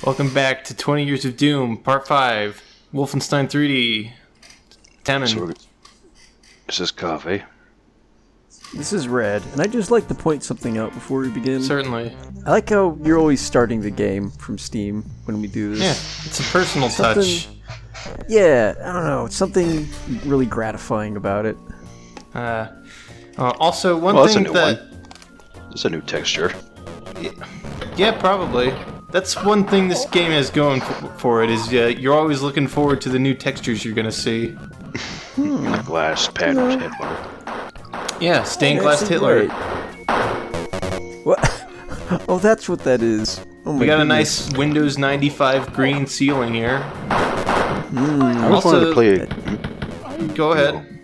Welcome back to 20 Years of Doom, Part 5, Wolfenstein 3D. Tannen. This is Coffee. This is Red, and I'd just like to point something out before we begin. Certainly. I like how you're always starting the game from Steam when we do this. Yeah, it's a personal touch. Yeah, I don't know, it's something really gratifying about it. Also, one thing that... It's a new texture. Yeah, probably. That's one thing this game has going for it, is you're always looking forward to the new textures you're going to see. The glass panels, Hitler. Yeah, stained glass Hitler. What? Oh, that's what that is. Oh my We got goodness. a nice Windows 95 green ceiling here. I always wanted to play. Go ahead.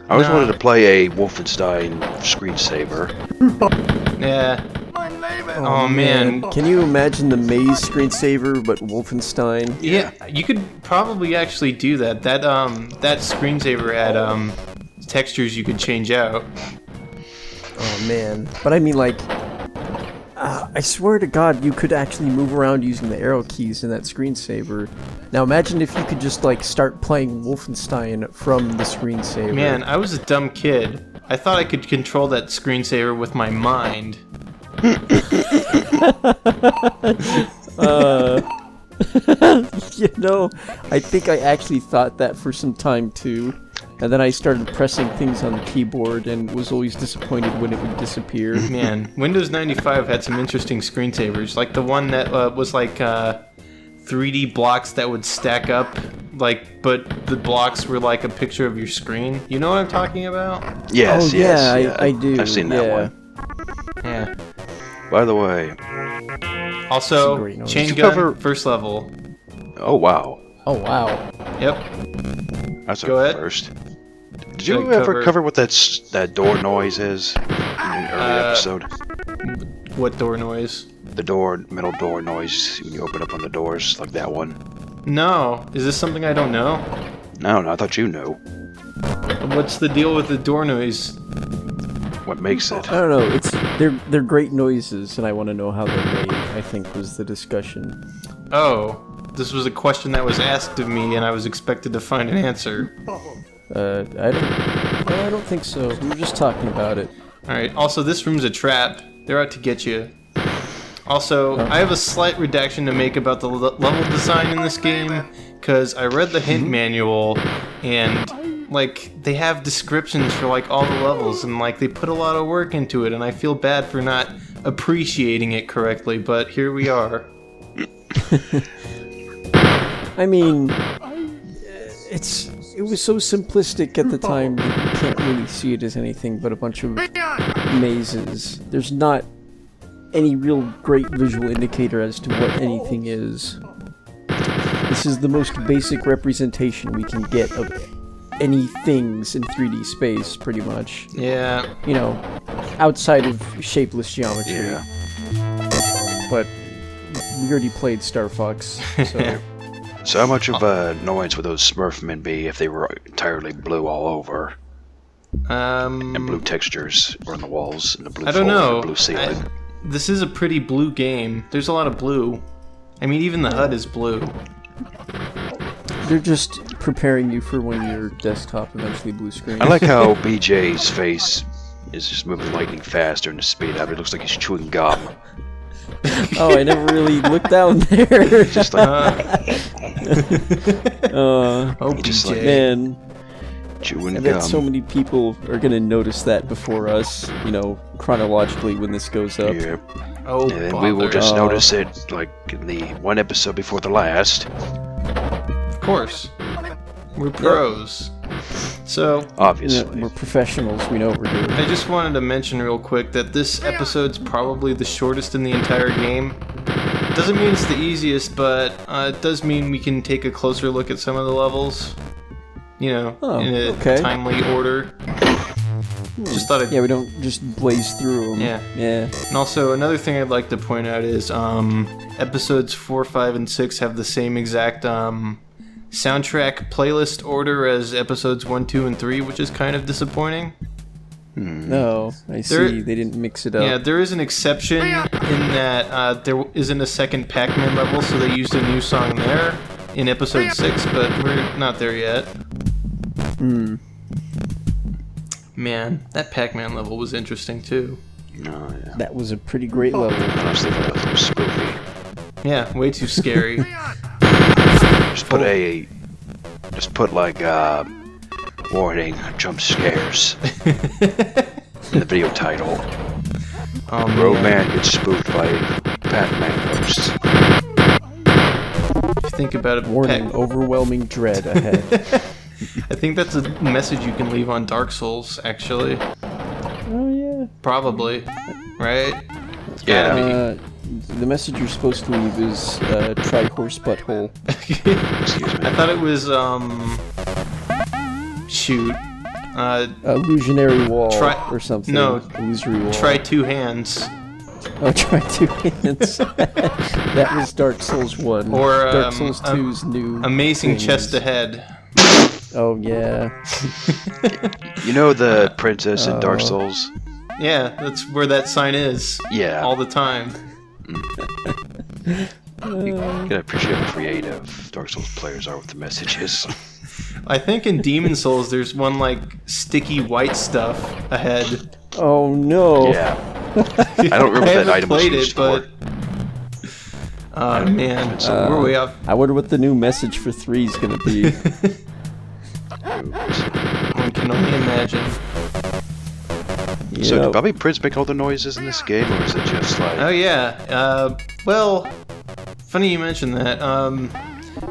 I always wanted to play a Wolfenstein screensaver. Yeah. Oh man. Can you imagine the maze screensaver, but Wolfenstein? Yeah, you could probably actually do that. That screensaver had textures you could change out. Oh man. But I mean, like, I swear to God, you could actually move around using the arrow keys in that screensaver. Now imagine if you could just, like, start playing Wolfenstein from the screensaver. Man, I was a dumb kid. I thought I could control that screensaver with my mind. You know, I think I actually thought that for some time too. And then I started pressing things on the keyboard and was always disappointed when it would disappear. Man, Windows 95 had some interesting screensavers, like the one that was like 3D blocks that would stack up, like, but the blocks were like a picture of your screen. You know what I'm talking about? Yes, oh, yes. Yeah, I do. I've seen that one. Yeah. By the way. Also, chain gun, first level. Oh, wow. Oh, wow. Yep. That's Go ahead. first. Did you ever cover what that door noise is in an early episode? What door noise? The metal door noise when you open up on the doors, like that one. No. Is this something I don't know? No, I thought you knew. What's the deal with the door noise? What makes it? I don't know. It's they're great noises, and I want to know how they're made. I think was the discussion. Oh, this was a question that was asked of me, and I was expected to find an answer. I don't think so. We were just talking about it. All right. Also, this room's a trap. They're out to get you. Also, I have a slight redaction to make about the level design in this game, because I read the hint manual, and, like, they have descriptions for, like, all the levels, and, like, they put a lot of work into it, and I feel bad for not appreciating it correctly, but here we are. I mean, it was so simplistic at the time that you can't really see it as anything but a bunch of mazes. There's not any real great visual indicator as to what anything is. This is the most basic representation we can get of any things in 3D space, pretty much. Yeah. You know, outside of shapeless geometry. Yeah. But we already played Star Fox, so... So how much of an annoyance would those Smurfmen be if they were entirely blue all over? And blue textures on the walls, and the blue floor, and the blue ceiling. This is a pretty blue game. There's a lot of blue. I mean, even the HUD is blue. They're just preparing you for when your desktop eventually blue screen. I like how BJ's face is just moving lightning fast during the speed up. It looks like he's chewing gum. Oh, I never really looked down there. Just like, Oh, just BJ. like man, chewing I gum. bet so many people are gonna notice that before us, you know, chronologically when this goes up. Yeah. Oh, And then we will bother. just notice it, like, in the one episode before the last. Of course. We're pros. So, You know, Obviously. we're professionals, we know what we're doing. I just wanted to mention real quick that this episode's probably the shortest in the entire game. Doesn't mean it's the easiest, but it does mean we can take a closer look at some of the levels. You know, in a timely order. Just thought Yeah, we don't just blaze through them. Yeah. Yeah. And also, another thing I'd like to point out is episodes 4, 5, and 6 have the same exact soundtrack playlist order as episodes 1, 2, and 3, which is kind of disappointing. No, I see. They didn't mix it up. Yeah, there is an exception in that there isn't a second Pac-Man level, so they used a new song there in episode 6, but we're not there yet. Man, that Pac-Man level was interesting too. Oh, yeah. That was a pretty great level. Honestly, that was a little spooky. Yeah, way too scary. Just put like warning, jump scares in the video title. Road man gets spooked by Pac-Man ghosts. If you think about it, Warning, overwhelming dread ahead. I think that's a message you can leave on Dark Souls, actually. Oh yeah. Probably, right? It's Yeah. gotta The message you're supposed to leave is try horse butthole. Excuse me. I thought it was shoot. Illusionary wall Try- or something. no, Illusory wall. Try 2 hands. Oh, try 2 hands. That was Dark Souls 1. Or Dark Souls 2's new amazing things. chest ahead. Oh yeah. You know the princess in Dark Souls? Yeah, that's where that sign is. Yeah. All the time. You gotta appreciate how creative Dark Souls players are with the messages. I think in Demon Souls there's one like sticky white stuff ahead. Oh no. Yeah. I don't remember I that haven't item was played used it, but for. oh man, so we're way off. I wonder what the new message for 3 is gonna be. One can only imagine. So Yep. did Bobby Prince make all the noises in this game, or is it just like... Oh yeah. Well, funny you mentioned that.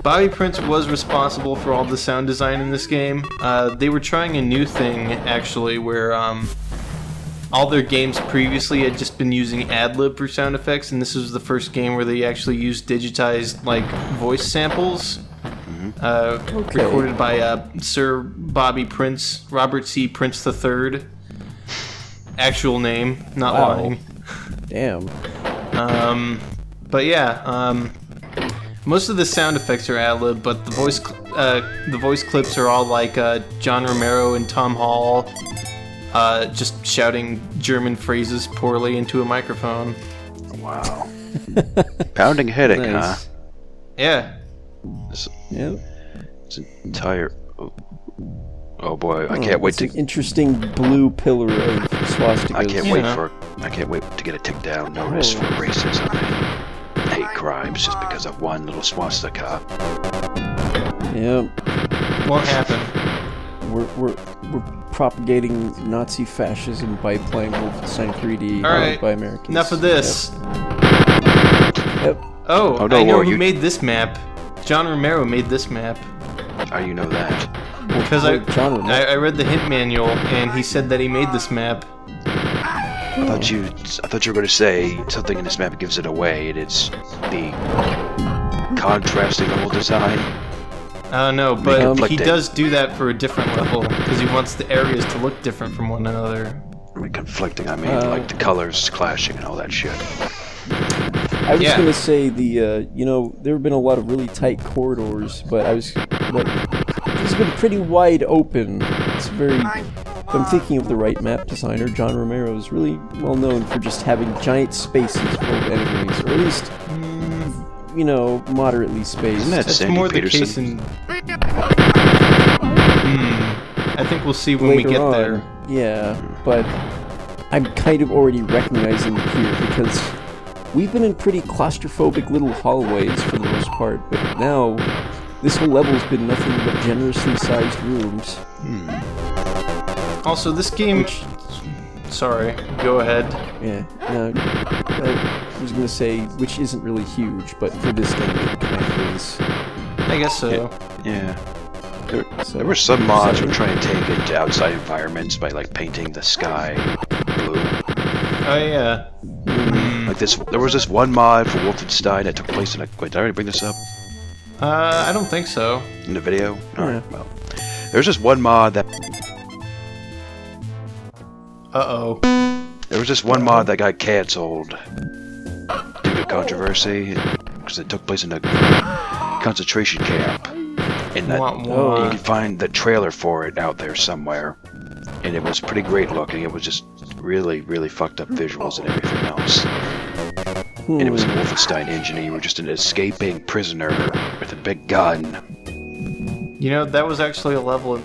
Bobby Prince was responsible for all the sound design in this game. They were trying a new thing actually, where all their games previously had just been using ad-lib for sound effects, and this was the first game where they actually used digitized like voice samples. Recorded by Sir Bobby Prince, Robert C. Prince III. Actual name, not Wow. lying. Damn. But yeah, most of the sound effects are ad-lib, but the voice clips are all like John Romero and Tom Hall, just shouting German phrases poorly into a microphone. Wow. Pounding headache, huh? Nice. Yeah. Yep. It's an entire... Oh boy, I can't wait It's to... an interesting blue pillar of swastikas. I can't wait to get a take-down notice for racism and hate crimes just because of one little swastika. Yep. Won't happen. We're propagating Nazi fascism by playing Wolfenstein 3D Alright, by Americans. enough of this. Yep. Oh, no, I know Laura, who made this map. John Romero made this map. How do you know that? Because John Romero. I read the hint manual, and he said that he made this map. I thought you were going to say something in this map gives it away, and it's the contrasting level design. No, but he Conflicting. does do that for a different level, because he wants the areas to look different from one another. I mean, conflicting, I mean, like the colors clashing and all that shit. I was Yeah. gonna say there have been a lot of really tight corridors, but this has been pretty wide open. It's very. If I'm thinking of the right map designer, John Romero is really well known for just having giant spaces full of enemies, or at least, moderately spaced. Isn't that That's Sandy more Peterson? the case in. I think we'll see when we Later get on. there. Yeah, but I'm kind of already recognizing it here because we've been in pretty claustrophobic little hallways for the most part, but now this whole level's been nothing but generously sized rooms. Also, this game. Sorry, go ahead. Yeah, no, I was gonna say, which isn't really huge, but for this game it kind of is. I guess so. Yeah. So, There were some mods who were trying to take it to outside environments by like painting the sky blue. Oh yeah. Like this, there was this one mod for Wolfenstein that took place in a. Wait, did I already bring this up I don't think so. in the video? Alright, Yeah. well. There's this one mod that. Uh-oh. There was this one mod that got cancelled due to controversy because it took place in a concentration camp. And that Wah, wah. you can find the trailer for it out there somewhere. and it was pretty great looking. It was just really, really fucked up visuals and everything else. And it was a Wolfenstein engine, and you were just an escaping prisoner with a big gun. You know, that was actually a level in...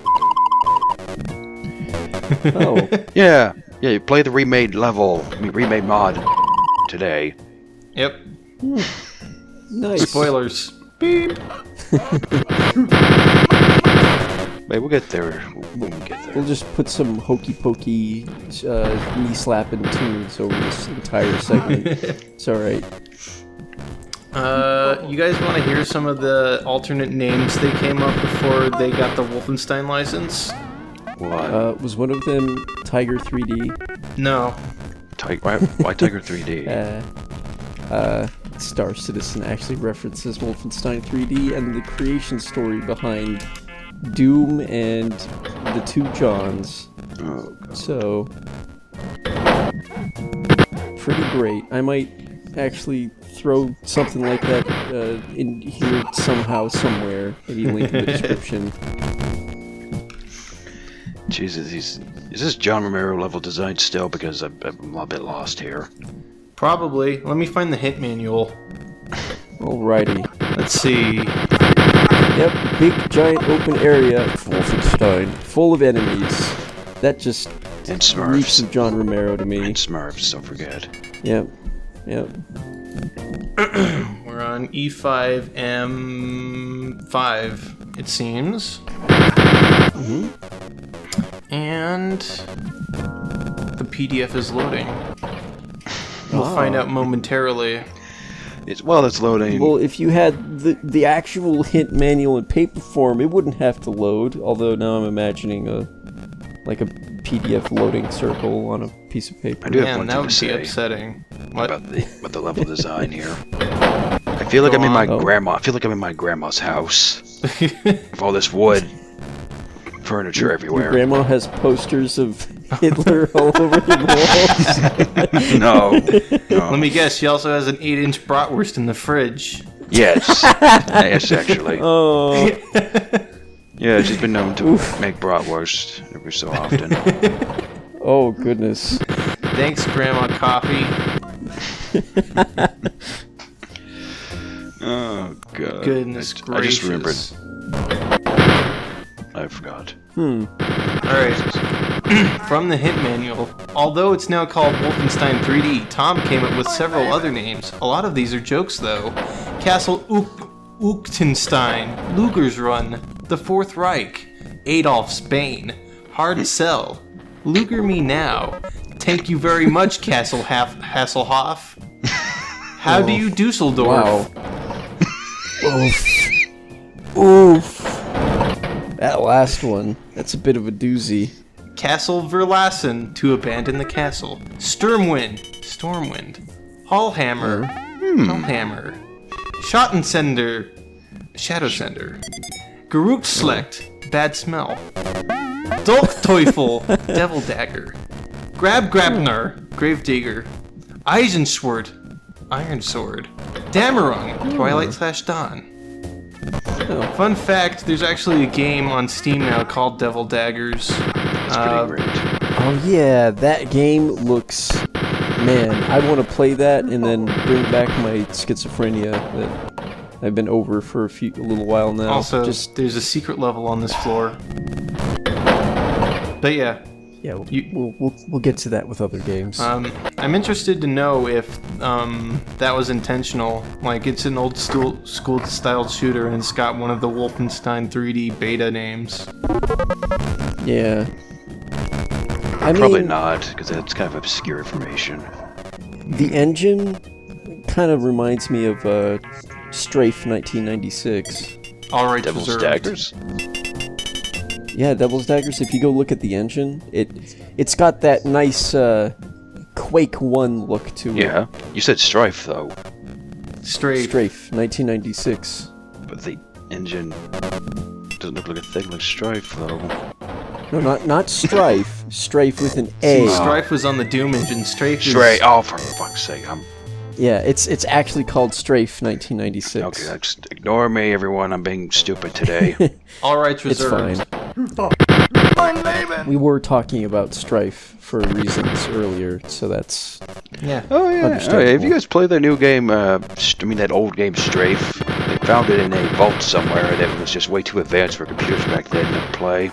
Oh. Yeah, you play the remade remade mod today. Yep. Nice. Spoilers. Beep. Wait, we'll get there. We'll get there. We'll just put some hokey pokey knee slapping tunes over this entire segment. It's alright. You guys want to hear some of the alternate names they came up before they got the Wolfenstein license? What? Was one of them Tiger 3D? No. Why Tiger 3D? Star Citizen actually references Wolfenstein 3D and the creation story behind Doom and the two Johns. Oh, God. So, pretty great. I might actually throw something like that in here somehow, somewhere. Maybe link in the description. Jesus, is this John Romero level design still? Because I'm a bit lost here. Probably. Let me find the hint manual. Alrighty. Let's see. Yep, big giant open area, Wolfenstein, full of enemies. That just And reeks Smurfs. of John Romero to me. And Smurfs, don't forget. Yep. We're on E5M5, it seems. And the PDF is loading. We'll find out momentarily. It's loading. Well, if you had the actual hint manual in paper form, it wouldn't have to load. Although now I'm imagining a PDF loading circle on a piece of paper. I do have Man, one that thing would to be say upsetting. What? about the level design here. I feel like I'm in my grandma. I feel like I'm in my grandma's house with all this wood furniture everywhere. Your grandma has posters of Hitler all over the walls. No. Let me guess, she also has an 8-inch bratwurst in the fridge. Yes. Yes, actually. Oh, Yeah, she's been known to make bratwurst every so often. oh goodness. Thanks, Grandma Coffee. Oh God. Goodness I gracious. just remembered. I forgot. Alright. From the hint manual, although it's now called Wolfenstein 3D, Tom came up with several other names. A lot of these are jokes, though. Castle Uchtenstein, Luger's Run, The Fourth Reich, Adolf's Bane, Hard Sell, Luger Me Now, Thank You Very Much, Castle Hasselhoff. How do you Dusseldorf? Wow. Oof. That last one, that's a bit of a doozy. Castle Verlassen, To Abandon the Castle. Stormwind, Hallhammer, Hellhammer. Schattensender, Shadowsender. Geruchslecht, Bad Smell. Dolchteufel, Devil Dagger. Grabner, Gravedigger. Eisenschwert, Iron Sword. Damerung, Twilight/Dawn. Fun fact, there's actually a game on Steam now called Devil Daggers. That's pretty great. Oh yeah, that game looks... Man, I want to play that and then bring back my schizophrenia that I've been over for a little while now. Also, there's a secret level on this floor. But yeah. Yeah, we'll get to that with other games. I'm interested to know if that was intentional. Like, it's an old school-style shooter, and it's got one of the Wolfenstein 3D beta names. Yeah. Probably not, because that's kind of obscure information. The engine kind of reminds me of Strafe 1996. Alright, Devil's reserved. Daggers? Yeah, Devil's Daggers, if you go look at the engine, it's got that nice Quake 1 look to it. Yeah. You said Strife, though. Strafe. Strafe, 1996. But the engine doesn't look like a thing like Strife, though. No, not Strife. Strafe with an A. Strife was on the Doom engine. Strafe is... Oh, for fuck's sake, Yeah, it's actually called Strafe 1996. Okay, just ignore me, everyone. I'm being stupid today. Alright, It's reserved. fine. We were talking about Strife for reasons earlier, so that's Yeah. Oh yeah. Understandable. Have you guys played the new game? That old game Strafe. They found it in a vault somewhere that was just way too advanced for computers back then to play.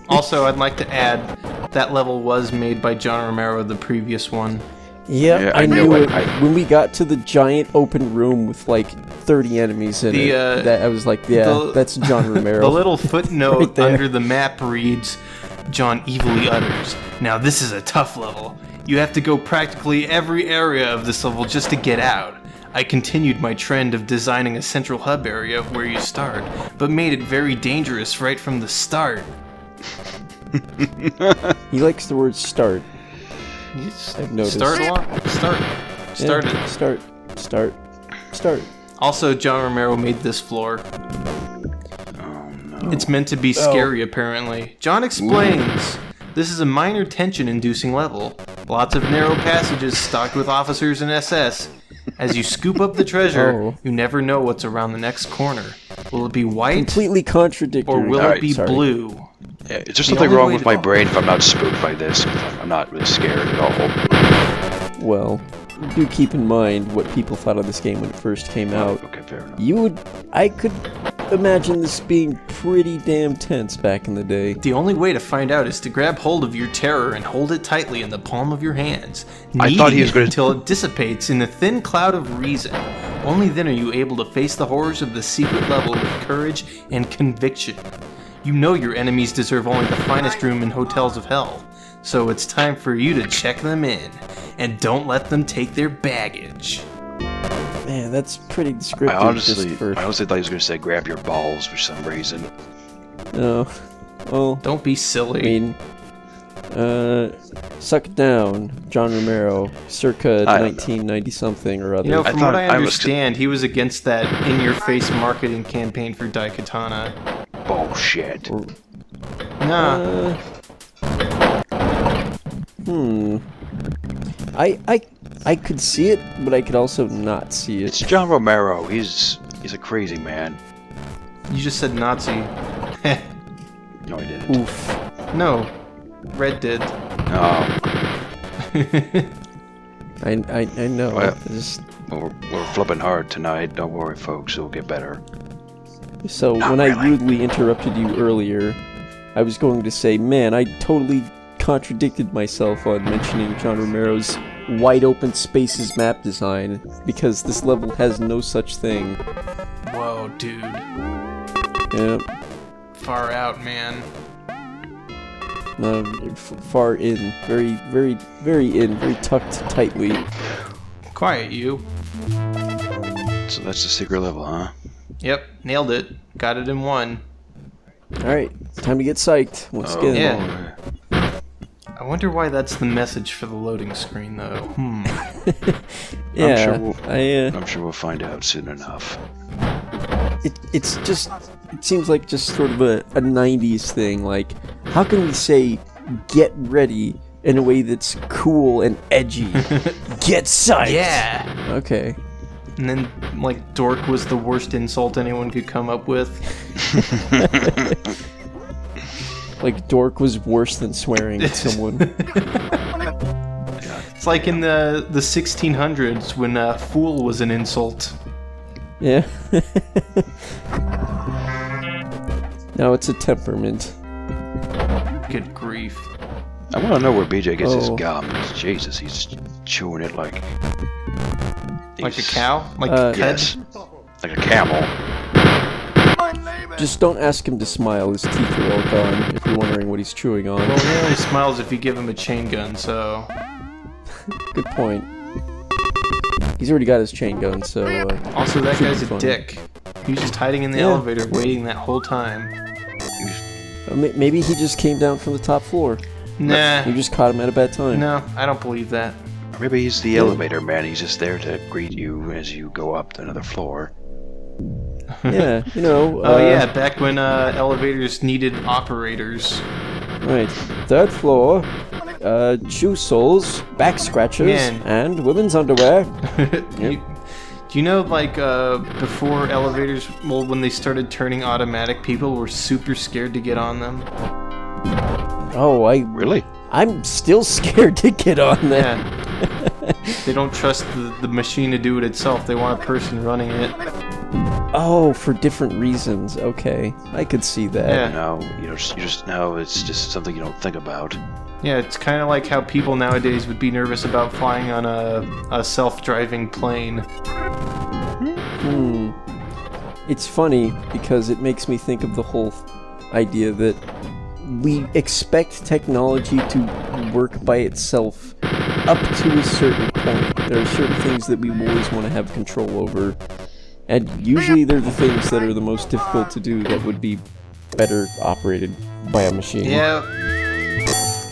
Also, I'd like to add that level was made by John Romero, the previous one. Yep, Yeah, I I knew know it. it. When we got to the giant open room with like 30 enemies in The, it, that I was like, yeah, the- that's John Romero. The little footnote Right there. under the map reads, John evilly utters, "Now this is a tough level. You have to go practically every area of this level just to get out. I continued my trend of designing a central hub area where you start, but made it very dangerous right from the start." He likes the word start. I've noticed. Start a lot? Start. Start Yeah, it. Start. Also, John Romero made this floor. It's meant to be scary, apparently. John explains. This is a minor tension-inducing level. Lots of narrow passages stocked with officers and SS. As you scoop up the treasure, Oh. you never know what's around the next corner. Will it be white, Completely contradictory. or will Alright, it be sorry. blue? Yeah, is there The something only wrong way with to- my brain if I'm not spooked by this? I'm not really scared at all. Well, do keep in mind what people thought of this game when it first came out. Okay, fair enough. I could imagine this being pretty damn tense back in the day. The only way to find out is to grab hold of your terror and hold it tightly in the palm of your hands, I thought he kneading was it gonna- until it dissipates in a thin cloud of reason. Only then are you able to face the horrors of the secret level with courage and conviction. You know your enemies deserve only the finest room in hotels of hell, so it's time for you to check them in, and don't let them take their baggage. Man, that's pretty I descriptive. honestly just for, thought he was going to say grab your balls for some reason. no. Well, Don't be silly. I mean, Suck It Down, John Romero, circa I don't know. 1990 something or other. You know, I from thought what I I was- understand, he was against that in-your-face marketing campaign for Daikatana. Bullshit. Nah. I could see it, but I could also not see It's it. John Romero. He's a crazy man. You just said Nazi. No, he didn't. Oof. No. Red did. Oh, I know. Well- I just we're flipping hard tonight. Don't worry, folks. It'll get better. So when I rudely interrupted you earlier, I was going to say, man, I totally contradicted myself on mentioning John Romero's wide open spaces map design, because this level has no such thing. Whoa, dude. Yeah, Far out, man. no, far in, very in, very tucked tightly. Quiet, you. So that's the secret level, huh? Yep, nailed it. Got it in one. Alright, time to get psyched once Oh, again. Yeah. I wonder why that's the message for the loading screen, though. Yeah, I'm sure we'll find out soon enough. It's just, it seems like just sort of a 90s thing. Like, how can we say get ready in a way that's cool and edgy? Get psyched! Yeah! Okay. And then, like, dork was the worst insult anyone could come up with. Like, dork was worse than swearing at someone. It's like in the 1600s when fool was an insult. Yeah. Now it's a temperament. Good grief. I want to know where BJ gets his Oh. gum. Jesus, he's chewing it like Like a he's- cow? Like Uh, cud? Yes, like a camel. Just don't ask him to smile, his teeth are all gone, if you're wondering what he's chewing on. Well, he only smiles if you give him a chain gun, so... Good point. He's already got his chain gun, so, Also, that should be guy's a fun. dick. He was just hiding in the Yeah. elevator waiting that whole time. Maybe he just came down from the top floor. Nah. You just caught him at a bad time. No, I don't believe that. Or maybe he's the elevator man. He's just there to greet you as you go up to another floor. Yeah, you know. Oh yeah, back when elevators needed operators. Right. Third floor, shoe soles, back scratchers, Man. and women's underwear. Do you know, like, before elevators, well, when they started turning automatic, people were super scared to get on them? Oh, Really? I'm still scared to get on that. Yeah. They don't trust the machine to do it itself. They want a person running it. Oh, for different reasons. Okay, I could see that. Yeah. No, you just know it's just something you don't think about. Yeah, it's kind of like how people nowadays would be nervous about flying on a self-driving plane. It's funny because it makes me think of the whole idea that we expect technology to work by itself up to a certain point. There are certain things that we always want to have control over, and usually they're the things that are the most difficult to do that would be better operated by a machine. Yeah.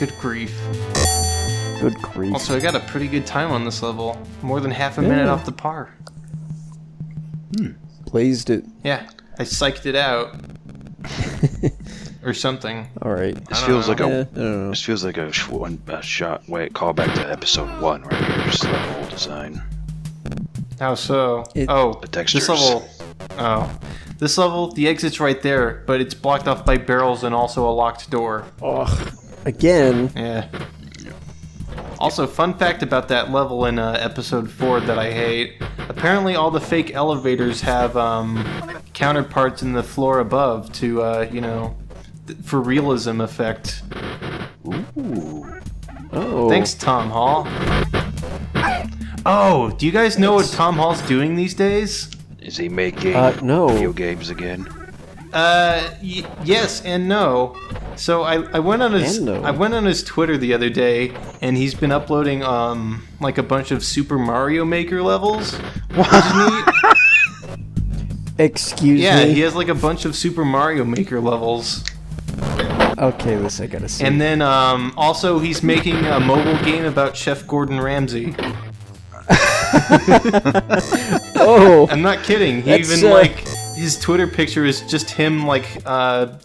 Good grief. Good grief. Also, I got a pretty good time on this level. More than half a minute off the par. Blazed it. Yeah, I psyched it out. Or something. Alright. This feels like I don't know. this feels like a shot. Wait, call back to episode 1 right here. Just level design. How so? It- The textures. This level. Oh. This level, the exit's right there, but it's blocked off by barrels and also a locked door. Ugh. Again. Yeah. Also, fun fact about that level in episode 4 that I hate. Apparently all the fake elevators have counterparts in the floor above to, for realism effect. Ooh. Oh. Thanks, Tom Hall. Oh, do you guys know what Tom Hall's doing these days? Is he making no. video games again? Yes and no. So I went on his Twitter the other day, and he's been uploading like a bunch of Super Mario Maker levels. Which is neat. Excuse me? Yeah, he has like a bunch of Super Mario Maker levels. Okay, this I gotta see. And then also he's making a mobile game about Chef Gordon Ramsay. Oh! I'm not kidding. He That's, even like his Twitter picture is just him like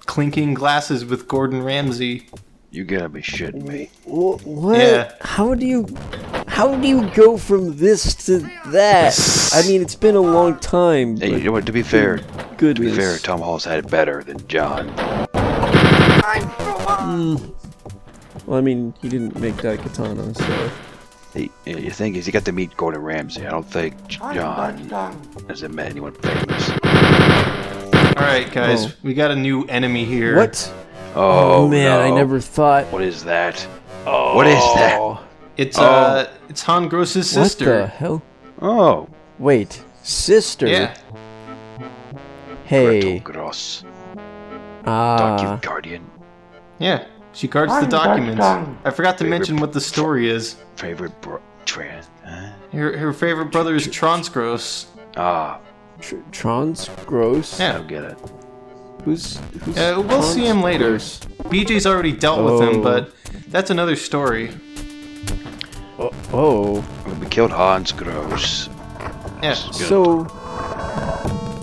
clinking glasses with Gordon Ramsay. You gotta be shitting me. What? Yeah. How do you go from this to that? I mean, it's been a long time. Hey, But you know what? To be fair, goodness. Tom Hall's had it better than John. Well, I mean, he didn't make that katana, so. You think is he got to meet Gordon Ramsay? I don't think John hasn't met anyone famous. Alright, guys, Oh. we got a new enemy here. What? Oh man, no. I never thought. What is that? Oh. What is that? It's Han Gross's What sister. the hell? Oh. Wait, sister. Yeah. Hey. Gretel Gross. Ah. Docu Guardian. Yeah. She guards the documents. I forgot to mention what the story is. Favorite trans. Huh? Her favorite brother is Tronsgross. Ah. Trons Gross. I Yeah. don't get it. Who's We'll see him later. Gross? BJ's already dealt with him, Oh. but that's another story. Oh. We killed Hans Gross. Yeah. So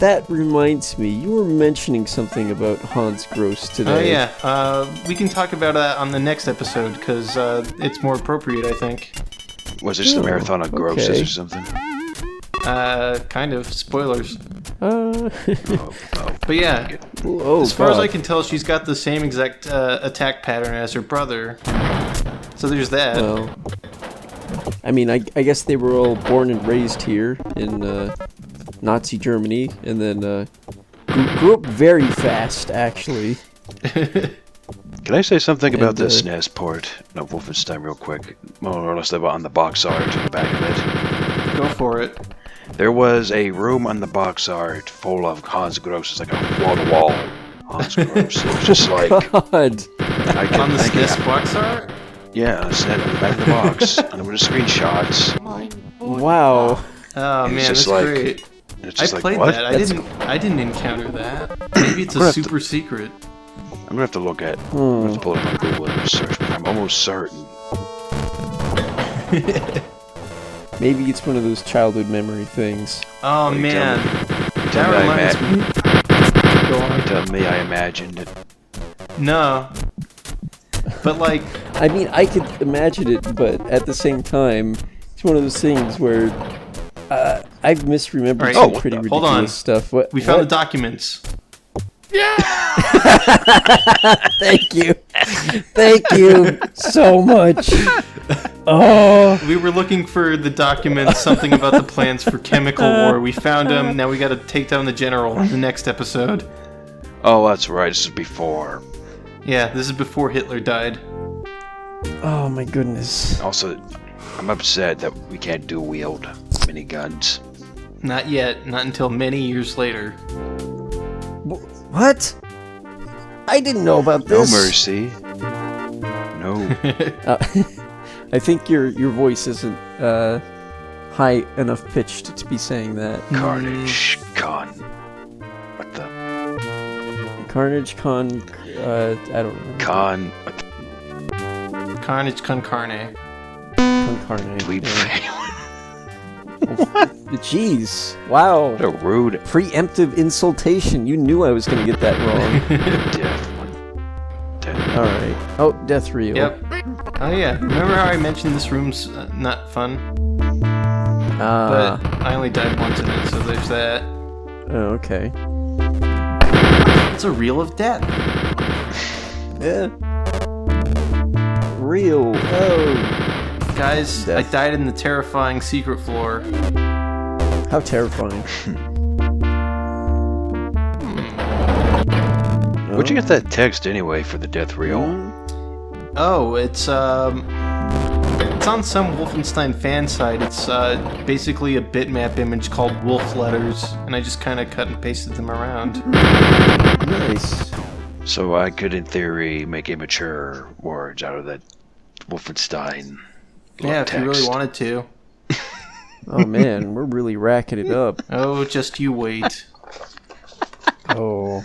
that reminds me, you were mentioning something about Hans Gross Oh today. yeah. We can talk about that on the next episode because it's more appropriate, I think. Was this the marathon of grosses okay. or something? Kind of. Spoilers. Oh. But yeah, Oh, as far as God. I can tell, she's got the same exact attack pattern as her brother. So there's that. Well, I mean, I guess they were all born and raised here in Nazi Germany, and then grew up very fast, actually. Can I say something about And, the SNES port of Wolfenstein real quick? More or less on the box art in the back of it. Go for it. There was a room on the box art full of Hans Gross. It's like a wall-to-wall Hans Gross. It was just like... God. I can, On the I can- SNES box art? Yeah, it's on the back of the box. And there were just screenshots. Wow. Oh It's man, just that's like- great. And it's I just like, played what? that. I didn't encounter that. Maybe it's I'm gonna a have to- super secret. I'm gonna have to look at... I'm gonna have to pull it up on Google and search, but I'm almost certain. Maybe it's one of those childhood memory things. Oh you man, tell that me I reminds me. Go on. Tell me I imagined it. No. But like, I mean, I could imagine it, but at the same time, it's one of those things where I've misremembered Alright, some oh, pretty hold ridiculous on. stuff. What? we found the what? documents. Thank you. Thank you so much. Oh, We were looking for the documents, something about the plans for chemical war. We found them. Now we got to take down the general in the next episode. Oh, that's right. This is before. Yeah, this is before Hitler died. oh my goodness. Also, I'm upset that we can't dual wield miniguns. Not yet. Not until many years later. What? I didn't know about No this. mercy. No. I think your voice isn't high enough pitched to be saying that. Carnage Con. What the? Carnage Con. I don't know. Con. Carnage con carne. Con carne. Dweeb yeah. fail. Jeez. Wow. What a rude Preemptive insultation. You knew I was going to get that wrong. death one. Death. Alright. Oh, death reel. Yep. Oh yeah. Remember how I mentioned this room's not fun? But I only died once in it, so there's that. Oh, okay. It's a reel of death. Yeah. Real. Oh. Guys, Death. I died in the terrifying secret floor. How terrifying. Where'd you get that text anyway for the death reel? Oh, it's on some Wolfenstein fan site. It's basically a bitmap image called wolf letters, and I just kind of cut and pasted them around. Nice. So I could, in theory, make immature words out of that Wolfenstein. Yeah, if text. you really wanted to. Oh man, we're really racking it up. Oh, just you wait. Oh.